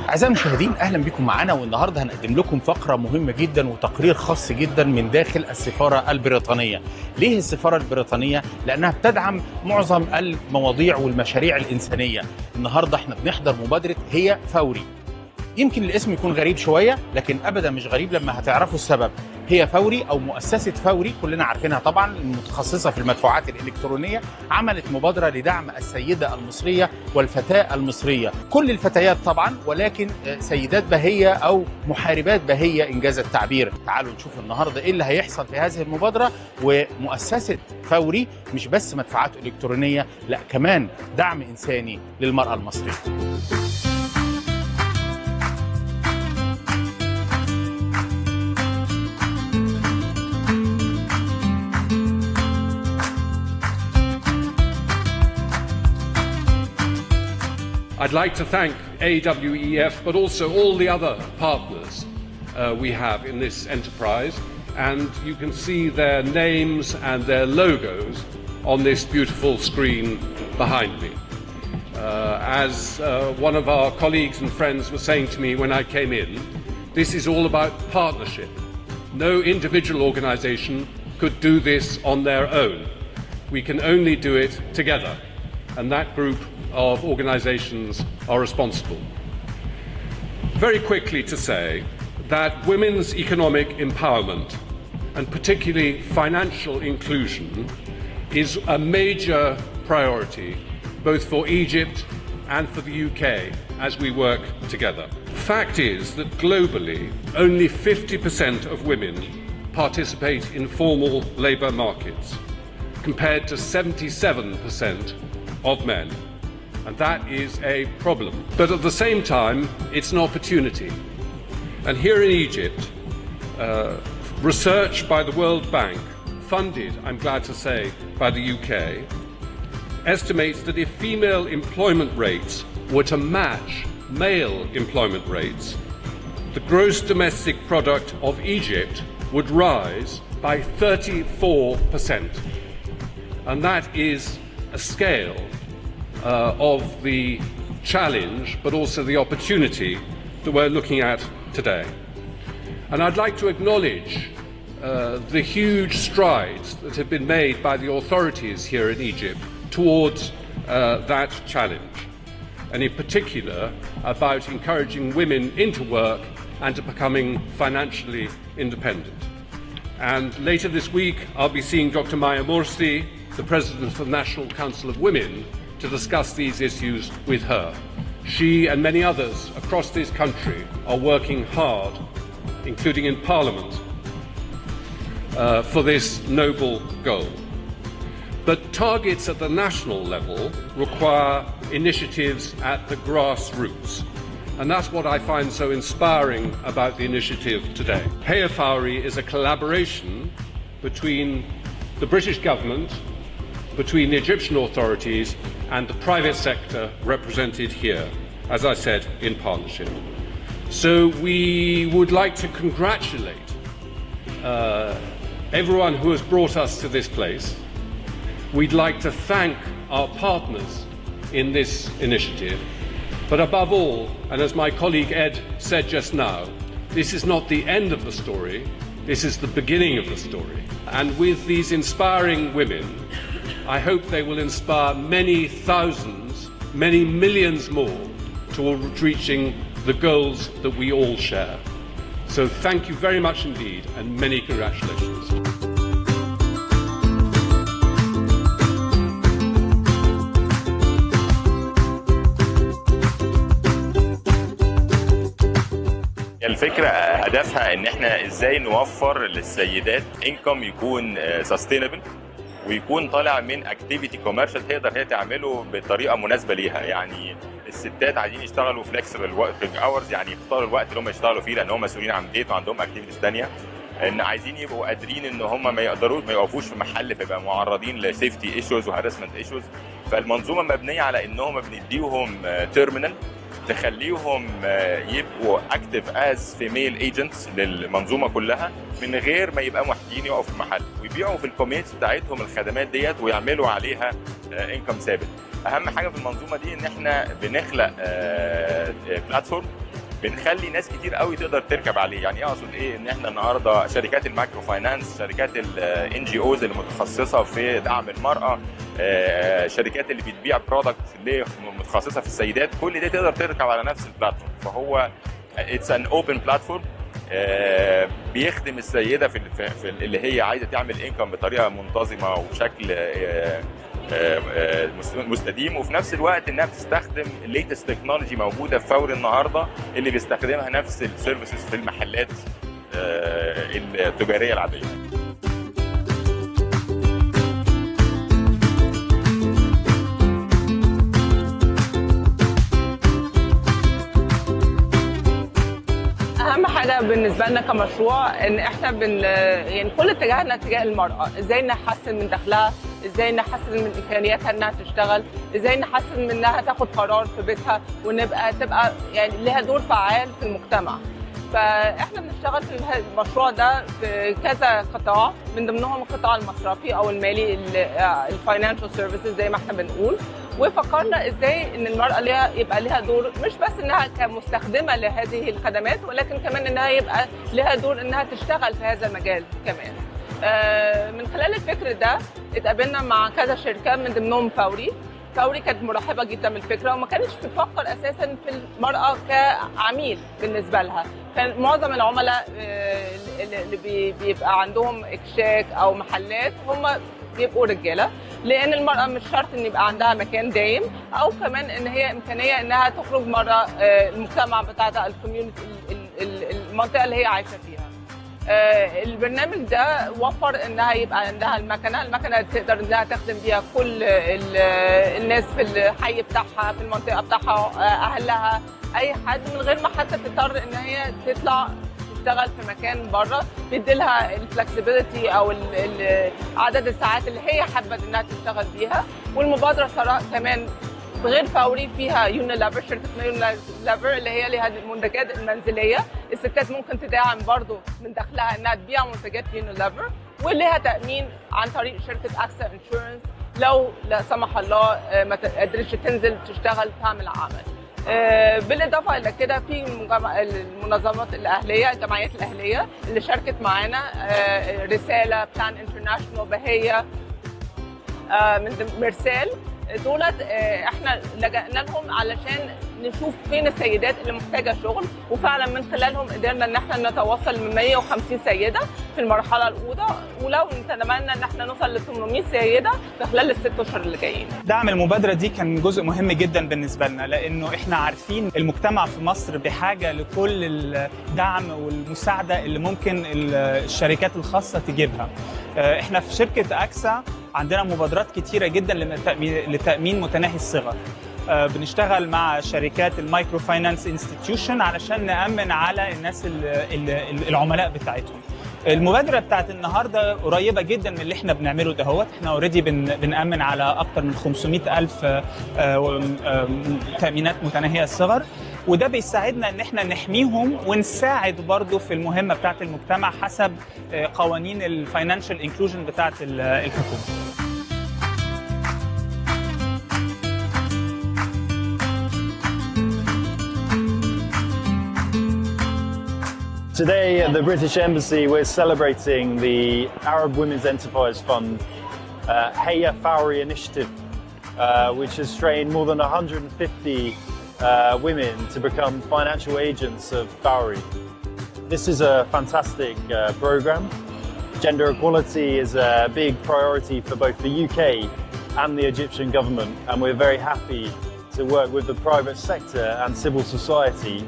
أعزائي المشاهدين، أهلا بكم معنا، والنهارده هنقدم لكم فقرة مهمة جدا وتقرير خاص جدا من داخل السفارة البريطانية. ليه السفارة البريطانية؟ لأنها بتدعم معظم المواضيع والمشاريع الإنسانية. النهارده احنا بنحضر مبادرة هي فوري. يمكن الاسم يكون غريب شوية، لكن أبدا مش غريب لما هتعرفوا السبب. هي فوري أو مؤسسة فوري كلنا عارفينها طبعا، المتخصصة في المدفوعات الإلكترونية، عملت مبادرة لدعم السيدة المصرية والفتاة المصرية، كل الفتيات طبعا، ولكن سيدات بهية أو محاربات بهية إنجاز التعبير. تعالوا نشوف النهاردة إيه اللي هيحصل في هذه المبادرة. ومؤسسة فوري مش بس مدفوعات إلكترونية، لا كمان دعم إنساني للمرأة المصرية. I'd like to thank AWEF, but also all the other partners we have in this enterprise, and you can see their names and their logos on this beautiful screen behind me. As one of our colleagues and friends was saying to me when I came in, this is all about partnership. No individual organization could do this on their own. We can only do it together, and that group of organizations are responsible. Very quickly to say that women's economic empowerment, and particularly financial inclusion, is a major priority both for Egypt and for the UK as we work together. Fact is that globally only 50% of women participate in formal labour markets, compared to 77% of men. And that is a problem. But at the same time, it's an opportunity. And here in Egypt, research by the World Bank, funded, I'm glad to say, by the UK, estimates that if female employment rates were to match male employment rates, the gross domestic product of Egypt would rise by 34%. And that is a scale of the challenge, but also the opportunity that we're looking at today. And I'd like to acknowledge the huge strides that have been made by the authorities here in Egypt towards that challenge, and in particular about encouraging women into work and to becoming financially independent. And later this week, I'll be seeing Dr. Maya Morsi, the President of the National Council of Women, to discuss these issues with her. She and many others across this country are working hard, including in Parliament, for this noble goal. But targets at the national level require initiatives at the grassroots. And that's what I find so inspiring about the initiative today. Heya Fawry is a collaboration between the British government, between the Egyptian authorities and the private sector represented here, as I said, in partnership. So we would like to congratulate everyone who has brought us to this place. We'd like to thank our partners in this initiative. But above all, and as my colleague Ed said just now, this is not the end of the story, this is the beginning of the story. And with these inspiring women, I hope they will inspire many thousands, many millions more towards reaching the goals that we all share. So thank you very much indeed, and many congratulations. الفكرة هدفها ان احنا ازاي نوفر للسيدات انكم يكون سستينبل، ويكون طالع من اكتيفيتي كوميرشال تقدر هي تعمله بطريقه مناسبه ليها. يعني الستات عايزين يشتغلوا فليكسبل وركينج اورز، يعني يختاروا الوقت اللي هم يشتغلوا فيه لان هم مسؤولين عن بيت وعندهم اكتيفيتيز ثانيه. ان عايزين يبقوا قادرين ان هم ما يقفوش في محل فيبقى معرضين لسيفتي ايشوز وهارسمنت ايشوز. فالمنظومه مبنيه على انهم بنديهم تيرمينال تخليهم يبقوا اكتف از فيميل ايجنتس للمنظومه كلها من غير ما يبقى محتاجين يقفوا في محل، ويبيعوا في الكوميونتي بتاعتهم الخدمات ديت ويعملوا عليها انكم ثابت. اهم حاجه في المنظومه دي ان احنا بنخلق بلاتفورم بنخلي ناس كتير قوي تقدر تركب عليه. يعني اقصد ايه؟ ان احنا النهارده شركات المايكرو فاينانس، شركات الان جي اوز اللي متخصصه في دعم المراه، شركات اللي بتبيع برودكت اللي متخصصه في السيدات، كل دي تقدر تركب على نفس البلاتفورم. فهو اتس ان اوبن بلاتفورم بيخدم السيده في اللي هي عايزه تعمل انكم بطريقه منتظمه وبشكل مستديم، وفي نفس الوقت انها بتستخدم الليتست تكنولوجي موجوده في فوري النهارده اللي بيستخدمها نفس السيرفيسز في المحلات التجاريه العاديه. اهم حاجه بالنسبه لنا كمشروع ان احنا يعني كل اتجاهنا اتجاه المراه، ازاي نحسن من دخلها، ازاي نحسن من امكانياتها انها تشتغل، ازاي نحسن من انها تاخد قرار في بيتها تبقى يعني لها دور فعال في المجتمع. فاحنا بنشتغل في المشروع ده في كذا قطاع، من ضمنهم القطاع المصرفي او المالي، الفاينانشال سيرفيسز زي ما احنا بنقول. وفكرنا ازاي ان المراه يبقى لها دور، مش بس انها كمستخدمه لهذه الخدمات، ولكن كمان انها يبقى لها دور انها تشتغل في هذا المجال كمان. من خلال الفكر ده اتقابلنا مع كذا شركه من ضمنهم فوري. فوري كانت مرحبه جدا بالفكره وما كانتش بتفكر اساسا في المراه كعميل بالنسبه لها. كان معظم العملاء اللي بيبقى عندهم اكشاك او محلات هم بيبقوا رجاله، لان المراه مش شرط ان يبقى عندها مكان دايم، او كمان ان هي امكانيه انها تخرج مره المجتمع بتاعها، الكوميونتي، المنطقه اللي هي عايشه فيها. البرنامج ده وفر انها يبقى عندها المكنه تقدر انها تخدم بيها كل الناس في الحي بتاعها، في المنطقه بتاعها، اهلها، اي حد، من غير ما حتى تضطر ان هي تطلع تشتغل في مكان بره. بيديلها الفلكسبيليتي او عدد الساعات اللي هي حابه انها تشتغل بيها. والمبادره صراحه كمان غير فوري فيها يونيليفر، شركه يونيليفر اللي هي لها المنتجات المنزليه. الستات ممكن تدعم برضو من دخلها انها تبيع منتجات يونيليفر، ولها تامين عن طريق شركه اكسا انشورنس لو لا سمح الله ما قدرتش تنزل تشتغل تعمل عمل. بالاضافه الى كده في المنظمات الاهليه، الجمعيات الاهليه اللي شاركت معانا، رساله، بلان انترناشونال، بهيه، من مرسال. دولت احنا لجأنا لهم علشان نشوف فين السيدات اللي محتاجه شغل، وفعلا من خلالهم قدرنا ان احنا نتوصل من 150 سيده في المرحله الاولى، ولو نتمنى ان احنا نوصل ل 800 سيده في خلال ال6 اشهر اللي جايين. دعم المبادره دي كان جزء مهم جدا بالنسبه لنا، لانه احنا عارفين المجتمع في مصر بحاجه لكل الدعم والمساعده اللي ممكن الشركات الخاصه تجيبها. احنا في شركه اكسا عندنا مبادرات كتيره جدا لتامين متناهي الصغر. بنشتغل مع شركات المايكرو فاينانس انستتيوشن علشان نأمن على الناس العملاء بتاعتهم. المبادرة بتاعت النهاردة قريبة جدا من اللي احنا بنعمله دهوت. احنا اوريدي بنأمن على اكتر من 500,000 تأمينات متناهية الصغر، وده بيساعدنا ان احنا نحميهم ونساعد برضو في المهمة بتاعت المجتمع حسب قوانين الفاينانشال انكلوجن بتاعت الحكومة. Today at the British Embassy we're celebrating the Arab Women's Enterprise Fund Heya Fowry Initiative, which has trained more than 150 women to become financial agents of Fowry. This is a fantastic program. Gender equality is a big priority for both the UK and the Egyptian government, and we're very happy to work with the private sector and civil society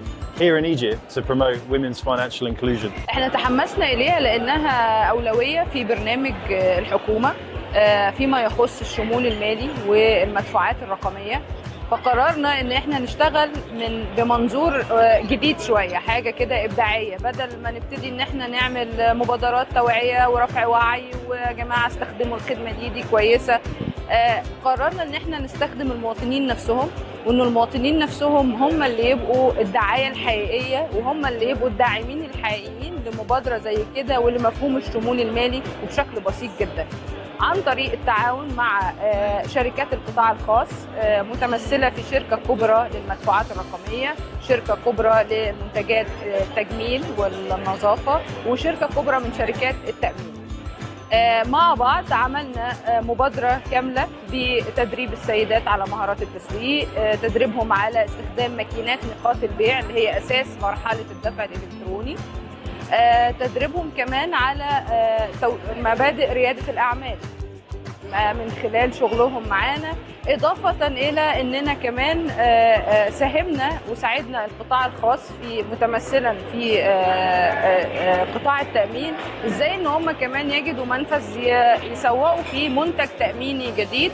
here in Egypt to promote women's financial inclusion. احنا تحمسنا اليها لانها اولويه في برنامج الحكومه فيما يخص الشمول المالي والمدفوعات الرقميه، فقررنا ان احنا نشتغل بمنظور جديد شويه، حاجه كده ابداعيه، بدل ما نبتدي ان احنا نعمل مبادرات توعيه ورفع وعي ويا جماعه استخدموا الخدمه دي كويسه. قررنا ان احنا نستخدم المواطنين نفسهم، وان المواطنين نفسهم هم اللي يبقوا الدعايه الحقيقيه وهم اللي يبقوا الداعمين الحقيقيين لمبادره زي كده ولمفهوم الشمول المالي، وبشكل بسيط جدا عن طريق التعاون مع شركات القطاع الخاص متمثله في شركه كبرى للمدفوعات الرقميه، شركه كبرى لمنتجات التجميل والنظافه، وشركه كبرى من شركات التامين. مع بعض عملنا مبادرة كاملة بتدريب السيدات على مهارات التسويق، تدريبهم على استخدام ماكينات نقاط البيع اللي هي أساس مرحلة الدفع الإلكتروني، تدريبهم كمان على مبادئ ريادة الأعمال من خلال شغلهم معانا، إضافة إلى أننا كمان ساهمنا وساعدنا القطاع الخاص في متمثلا في قطاع التأمين إزاي أن هم كمان يجدوا منفذ يسوقوا فيه منتج تأميني جديد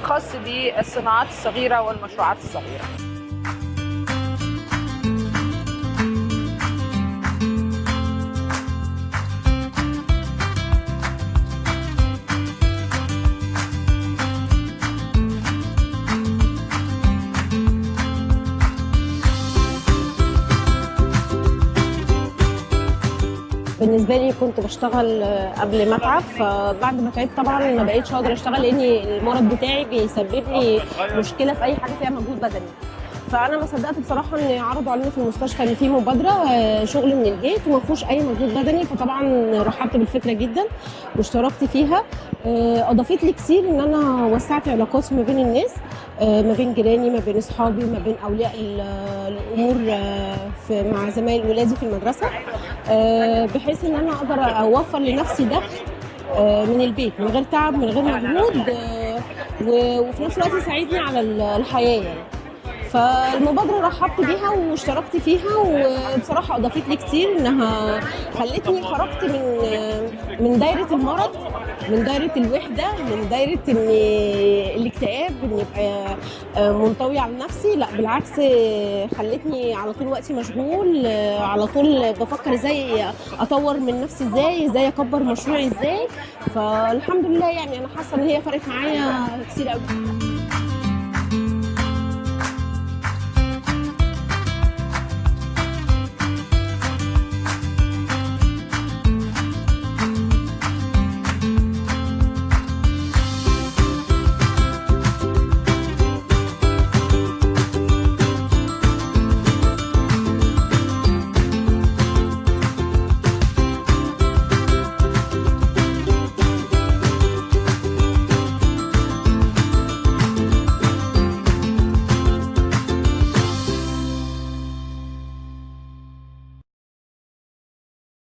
خاص بالصناعات الصغيرة والمشروعات الصغيرة. بالنسبه لي كنت بشتغل قبل ما اتعب، فبعد ما تعبت طبعا ما بقيتش اقدر اشتغل لان المرض بتاعي بيسبب لي مشكله في اي حاجه فيها مجهود بدني. فانا ما صدقت بصراحه ان عرضوا علينا في المستشفى ان في مبادره شغل من البيت وما فيهوش اي مجهود بدني، فطبعا رحبت بالفكره جدا واشتركت فيها. اضافت لي كتير ان انا وسعت علاقاتي ما بين الناس، ما بين جيراني، ما بين اصحابي، ما بين اولياء الامور مع زمايل ولادي في المدرسه، بحيث ان انا اقدر اوفر لنفسي دخل من البيت من غير تعب من غير مجهود، وفي نفس الوقت يساعدني على الحياه يعني. فالمبادرة رحبت بيها واشتركت فيها، وبصراحة أضافت لي كتير إنها خلتني خرجت من دايرة المرض، من دايرة الوحدة، من دايرة إن الاكتئاب، إن يبقى منطوي على نفسي. لا بالعكس، خلتني على طول وقتي مشغول، على طول بفكر إزاي أطور من نفسي، إزاي أكبر مشروعي إزاي. فالحمد لله يعني أنا حاسة إن هي فرقت معايا كتير قوي.